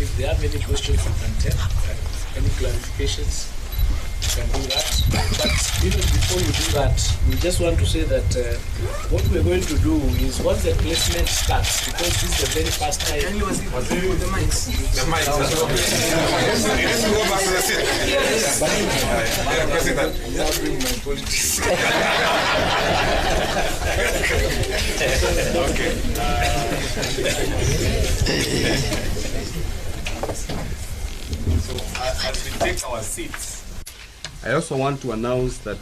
if they have any questions, you can tell. Any clarifications, you can do that. But even before you do that, we just want to say that what we're going to do is once the placement starts, because this is the very first time. Can you with the mics? The mics. Let's go back to the seat. Now bring my politics. So as we take our seats, I also want to announce that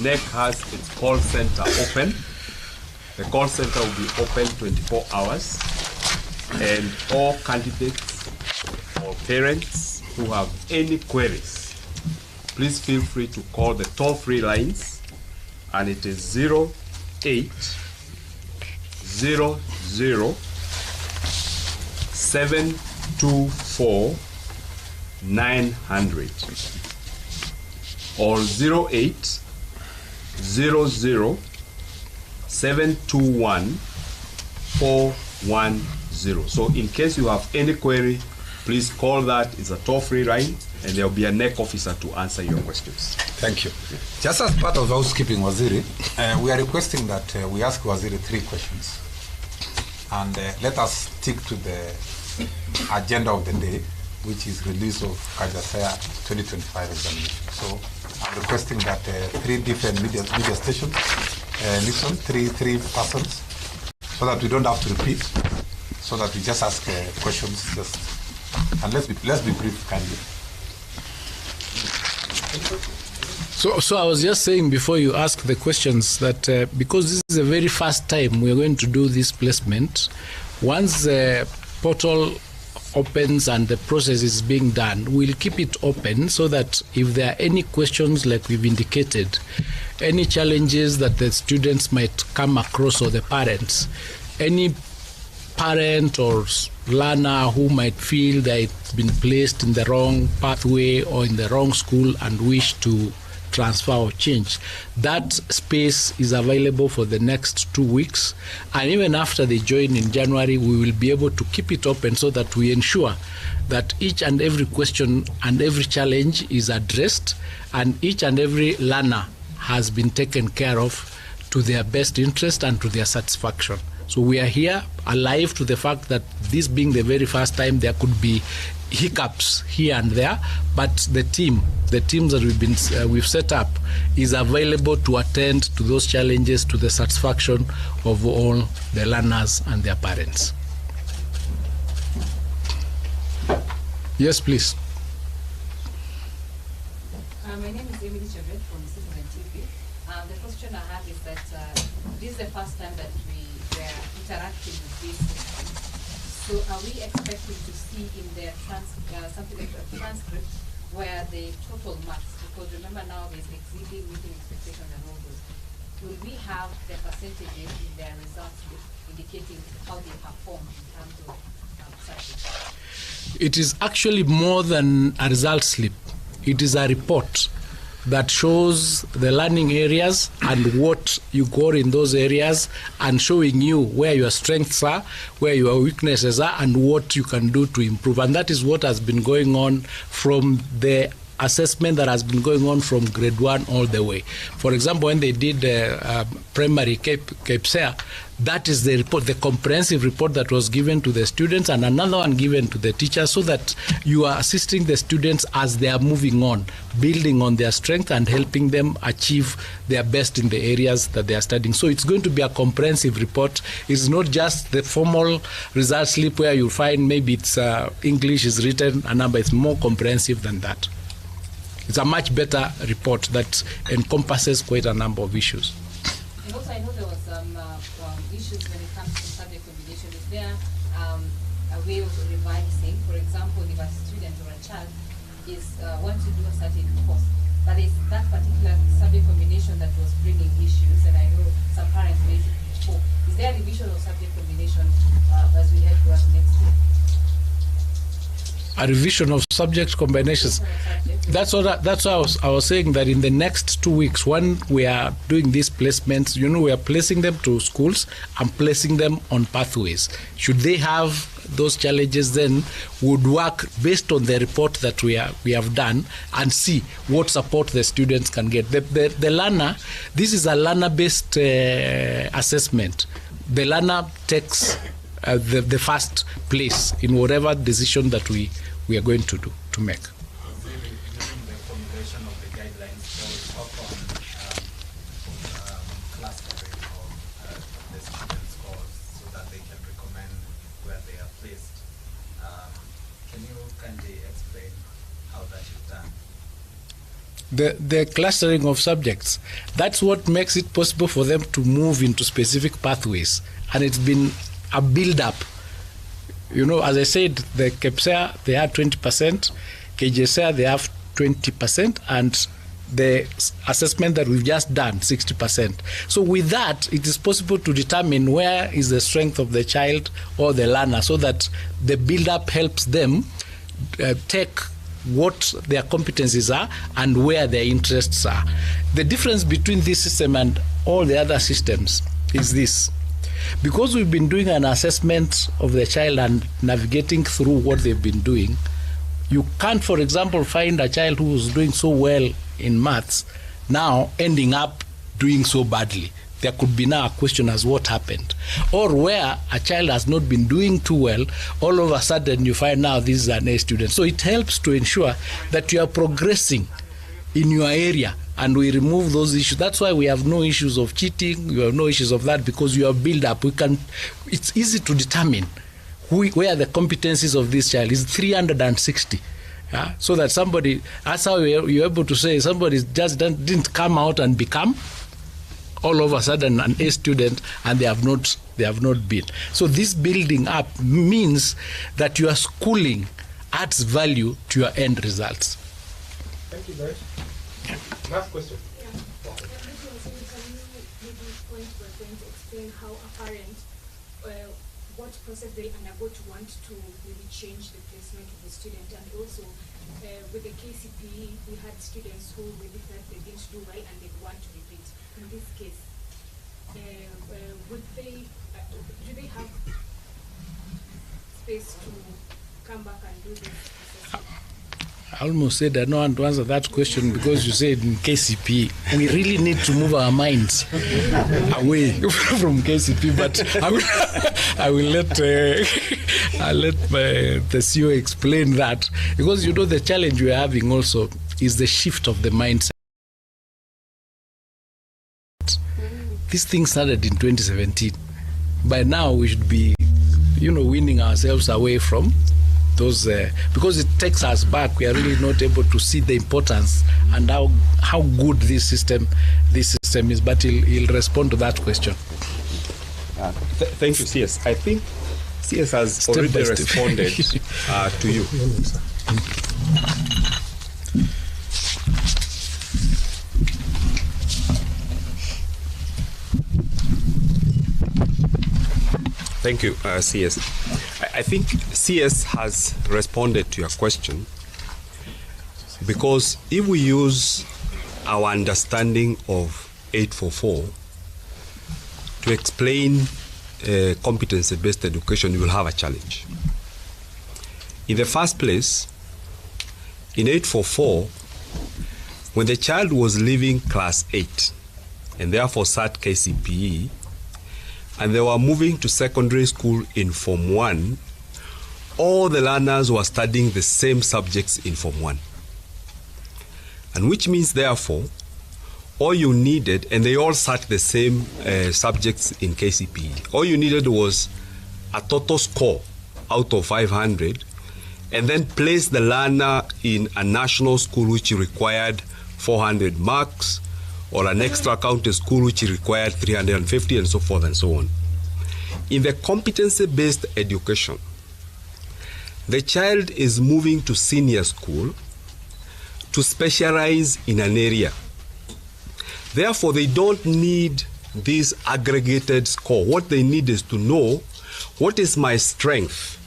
NEC has its call center open. The call center will be open 24 hours, and all candidates or parents who have any queries, please feel free to call the toll-free lines, and it is 0800-724-900 or 0800-721-410. So in case you have any query, please call that. It's a toll-free line, and there will be a NEC officer to answer your questions. Thank you. Just as part of housekeeping, Waziri, we are requesting that we ask Waziri 3 questions. And let us stick to the agenda of the day, which is release of Kajasaya 2025 examination. So I'm requesting that 3 different media stations listen, three persons, so that we don't have to repeat, so that we just ask questions, and let's be brief, kindly. So I was just saying before you ask the questions that because this is the very first time we are going to do this placement, once the portal opens and the process is being done, we'll keep it open so that if there are any questions, like we've indicated, any challenges that the students might come across or the parents, any parent or learner who might feel they've been placed in the wrong pathway or in the wrong school and wish to transfer or change, that space is available for the next 2 weeks, and even after they join in January, we will be able to keep it open so that we ensure that each and every question and every challenge is addressed, and each and every learner has been taken care of to their best interest and to their satisfaction. So we are here alive to the fact that this being the very first time, there could be hiccups here and there, but the teams that we've set up is available to attend to those challenges to the satisfaction of all the learners and their parents. Yes, please. My name is Emily Chebet from Citizen TV. The question I have is that this is the first time that we were interacting with this system. So are we expecting to see in the something like a transcript where the total marks, because remember now there's exceeding, meeting expectations and all those, will we have the percentages in their results indicating how they perform in terms of subjects? It is actually more than a result slip. It is a report that shows the learning areas and what you got in those areas, and showing you where your strengths are, where your weaknesses are, and what you can do to improve. And that is what has been going on from the assessment that has been going on from grade 1 all the way. For example, when they did primary KPSEA, that is the report, the comprehensive report that was given to the students, and another one given to the teachers, so that you are assisting the students as they are moving on, building on their strength and helping them achieve their best in the areas that they are studying. So it's going to be a comprehensive report. It's not just the formal result slip where you find maybe it's English is written a number. It's more comprehensive than that. It's a much better report that encompasses quite a number of issues. And also I know there was some issues when it comes to subject combination. Is there a way of revising? For example, if a student or a child is wants to do a certain course, but it's that particular subject combination that was bringing issues, and I know some parents raised it before. Is there a revision of subject combination as we head towards next year? A revision of subject combinations. That's what I was saying, that in the next 2 weeks, when we are doing these placements, we are placing them to schools and placing them on pathways. Should they have those challenges, then would work based on the report that we have done and see what support the students can get. The learner, this is a learner-based assessment. The learner takes the first place in whatever decision that we are going to make. The clustering of subjects, that's what makes it possible for them to move into specific pathways. And it's been a build-up. As I said, the KEPSEA, they have 20%, KJSEA, they have 20%, and the assessment that we've just done, 60%. So with that, it is possible to determine where is the strength of the child or the learner, so that the build-up helps them take what their competencies are and where their interests are. The difference between this system and all the other systems is this. Because we've been doing an assessment of the child and navigating through what they've been doing, you can't, for example, find a child who was doing so well in maths now ending up doing so badly. There could be now a question as what happened. Or where a child has not been doing too well, all of a sudden you find now this is an A student. So it helps to ensure that you are progressing in your area, and we remove those issues. That's why we have no issues of cheating, we have no issues of that, because you are built up. It's easy to determine where the competencies of this child is. 360. So that somebody, that's how you're able to say somebody just didn't come out and become all of a sudden an A student, and they have not been. So this building up means that your schooling adds value to your end results. Thank you, guys. Last question. Can you maybe point by point explain how a parent, what process they undergo to want to maybe change the placement of the student, and also with the KCPE, we had students who really felt they didn't do well and they want to repeat. In this case, do they have space to come back and do this assessment? I almost said I don't want to answer that question because you said in KCP. We really need to move our minds away from KCP, but I'll let the CEO explain that, because the challenge we're having also is the shift of the mindset. This thing started in 2017. By now we should be, weaning ourselves away from those, because it takes us back. We are really not able to see the importance and how good this system is. But he'll respond to that question. Thank you, CS. I think CS has already responded to you. Thank you, CS. I think CS has responded to your question, because if we use our understanding of 844 to explain competency-based education, we will have a challenge. In the first place, in 844, when the child was leaving class 8 and therefore sat KCPE, and they were moving to secondary school in Form 1, all the learners were studying the same subjects in Form 1. And which means, therefore, all you needed, and they all sat the same subjects in KCPE, all you needed was a total score out of 500, and then place the learner in a national school which required 400 marks, or an extra county school which required 350, and so forth and so on. In the competency-based education, the child is moving to senior school to specialize in an area. Therefore, they don't need this aggregated score. What they need is to know, what is my strength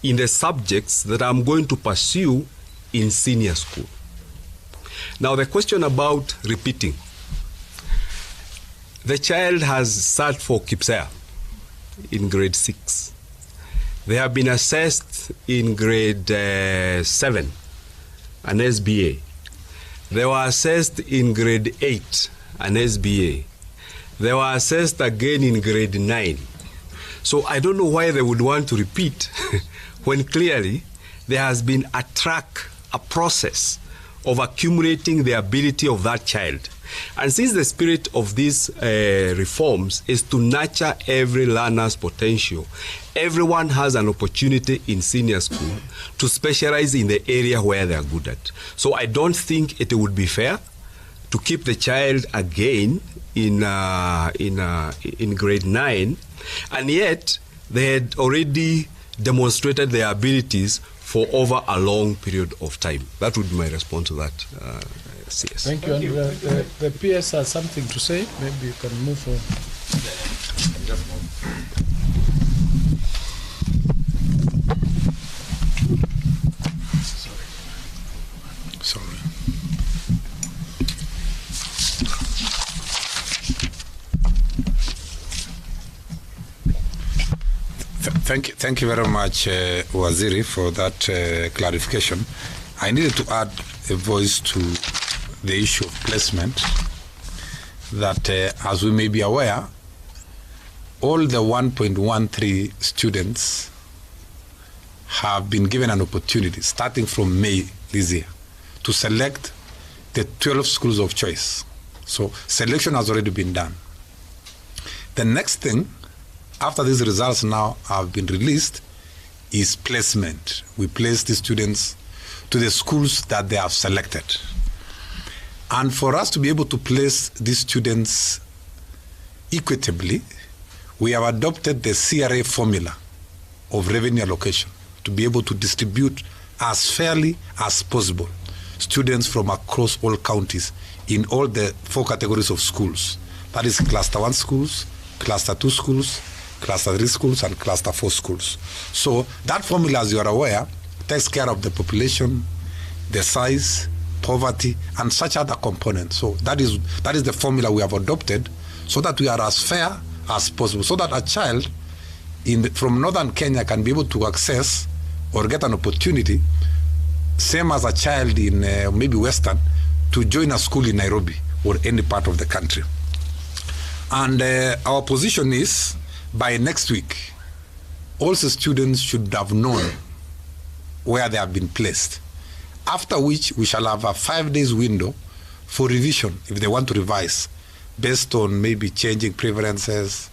in the subjects that I'm going to pursue in senior school. Now the question about repeating. The child has sat for KIPSEA in grade 6. They have been assessed in grade 7, an SBA. They were assessed in grade 8, an SBA. They were assessed again in grade 9. So I don't know why they would want to repeat when clearly there has been a track, a process of accumulating the ability of that child. And since the spirit of these reforms is to nurture every learner's potential, everyone has an opportunity in senior school to specialize in the area where they are good at. So I don't think it would be fair to keep the child again in grade 9, and yet they had already demonstrated their abilities for over a long period of time. That would be my response to that. CS. Thank you. And the PS has something to say. Maybe you can move on. Sorry. Thank you very much, Waziri, for that clarification. I needed to add a voice to the issue of placement, that as we may be aware, all the 1.13 students have been given an opportunity, starting from May this year, to select the 12 schools of choice. So selection has already been done. The next thing, after these results now have been released, is placement. We place the students to the schools that they have selected. And for us to be able to place these students equitably, we have adopted the CRA formula of revenue allocation to be able to distribute as fairly as possible students from across all counties in all the 4 categories of schools. That is Cluster 1 schools, Cluster 2 schools, Cluster 3 schools, and Cluster 4 schools. So that formula, as you are aware, takes care of the population, the size, poverty, and such other components. So that is the formula we have adopted, so that we are as fair as possible, so that a child from northern Kenya can be able to access or get an opportunity, same as a child in maybe western, to join a school in Nairobi or any part of the country. And our position is, by next week, all the students should have known where they have been placed. After which, we shall have a 5 days window for revision if they want to revise, based on maybe changing preferences,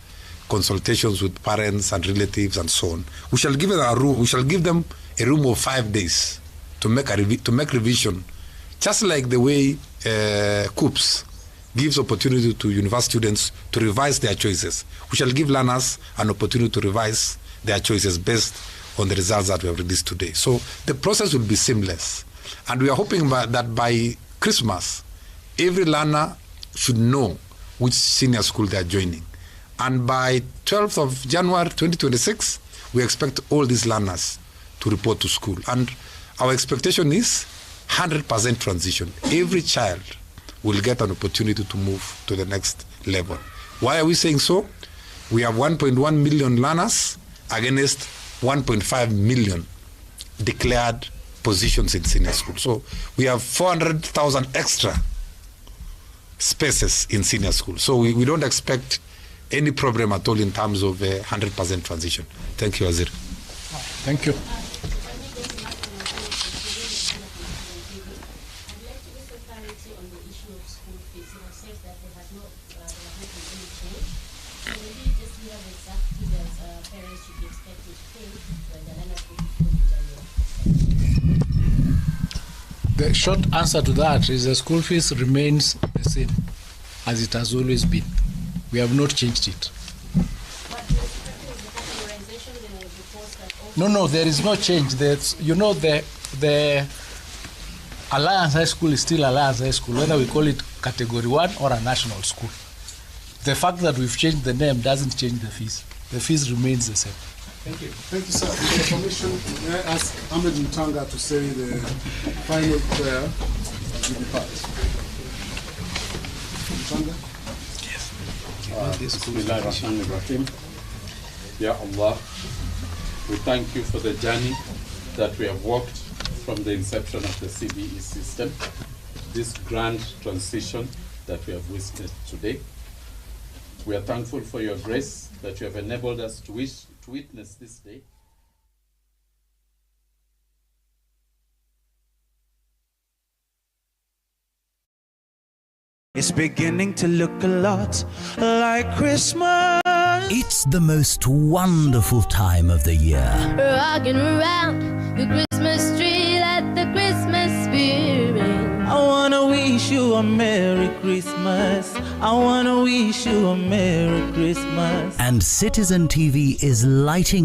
consultations with parents and relatives, and so on. We shall give them a room. We shall give them a room of 5 days to make revision, just like the way COOPS gives opportunity to university students to revise their choices. We shall give learners an opportunity to revise their choices based on the results that we have released today. So the process will be seamless. And we are hoping that by Christmas, every learner should know which senior school they are joining. And by 12th of January 2026, we expect all these learners to report to school. And our expectation is 100% transition. Every child will get an opportunity to move to the next level. Why are we saying so? We have 1.1 million learners against 1.5 million declared positions in senior school. So we have 400,000 extra spaces in senior school. So we don't expect any problem at all in terms of 100% transition. Thank you, Wazir. Thank you. The short answer to that is the school fees remains the same as it has always been. We have not changed it. No, there is no change. There's, the Alliance High School is still Alliance High School, whether we call it Category 1 or a national school. The fact that we've changed the name doesn't change the fees. The fees remains the same. Thank you. Thank you, sir. With your permission, may I ask Ahmed Mtanga to say the final prayer as we depart? Bismillahirrahmanirrahim. Ya Allah, we thank you for the journey that we have walked from the inception of the CBE system, this grand transition that we have witnessed today. We are thankful for your grace that you have enabled us to witness this day. It's beginning to look a lot like Christmas. It's the most wonderful time of the year. Rocking around the Christmas tree, let the Christmas spirit. I wanna wish you a Merry Christmas. I wanna wish you a Merry Christmas. And Citizen TV is lighting